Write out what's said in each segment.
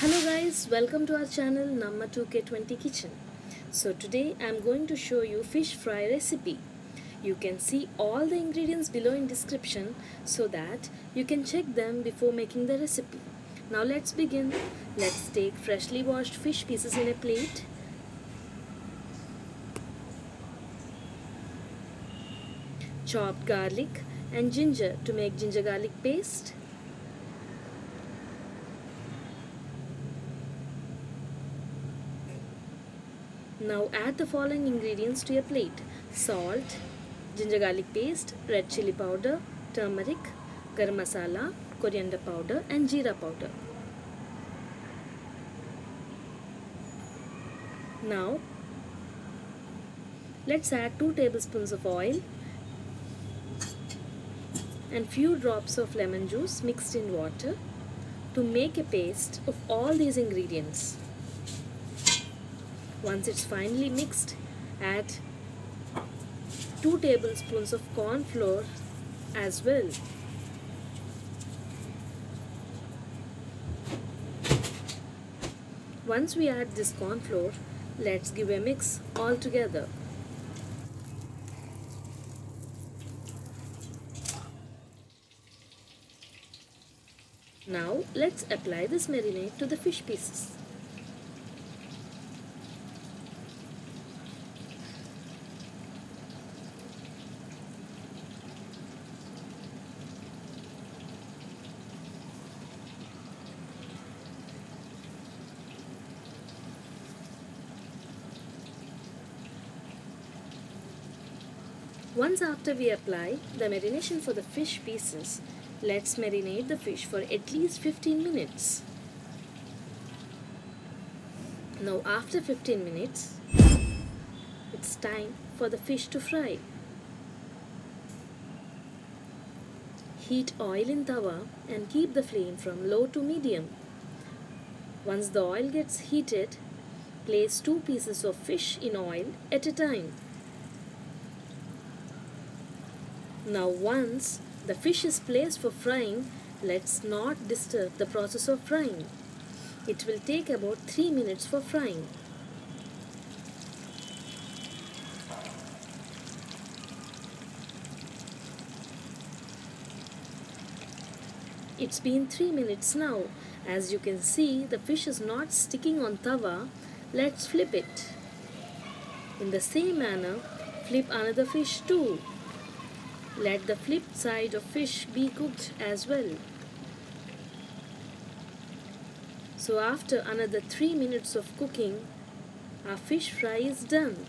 Hello guys, welcome to our channel Namma 2k20 Kitchen. So today I am going to show you fish fry recipe. You can see all the ingredients below in description so that you can check them before making the recipe. Now let's begin. Let's take freshly washed fish pieces in a plate. Chopped garlic and ginger to make ginger garlic paste. Now add the following ingredients to your plate: salt, ginger garlic paste, red chilli powder, turmeric, garam masala, coriander powder and jeera powder. Now let's add 2 tablespoons of oil and few drops of lemon juice mixed in water to make a paste of all these ingredients. Once it's finely mixed, add 2 tablespoons of corn flour as well. Once we add this corn flour, let's give a mix all together. Now let's apply this marinade to the fish pieces. Once after we apply the marination for the fish pieces, let's marinate the fish for at least 15 minutes. Now after 15 minutes, it's time for the fish to fry. Heat oil in tawa and keep the flame from low to medium. Once the oil gets heated, place 2 pieces of fish in oil at a time. Now once the fish is placed for frying, let's not disturb the process of frying. It will take about 3 minutes for frying. It's been 3 minutes now. As you can see, the fish is not sticking on tawa. Let's flip it. In the same manner, flip another fish too. Let the flipped side of fish be cooked as well. So after another 3 minutes of cooking, our fish fry is done.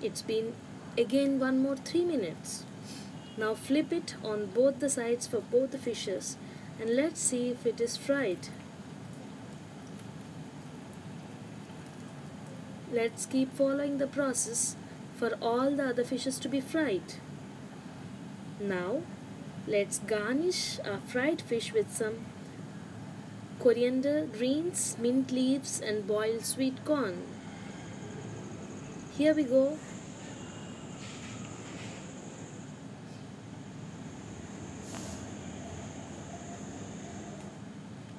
It's been again one more 3 minutes. Now flip it on both the sides for both the fishes and let's see if it is fried. Let's keep following the process for all the other fishes to be fried. Now let's garnish our fried fish with some coriander, greens, mint leaves and boiled sweet corn. Here we go.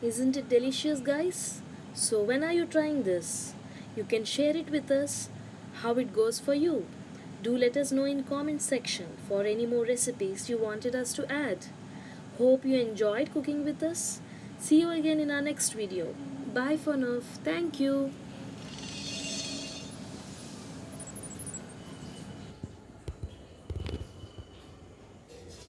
Isn't it delicious, guys? So when are you trying this? You can share it with us how it goes for you. Do let us know in comment section for any more recipes you wanted us to add. Hope you enjoyed cooking with us. See you again in our next video. Bye for now. Thank you.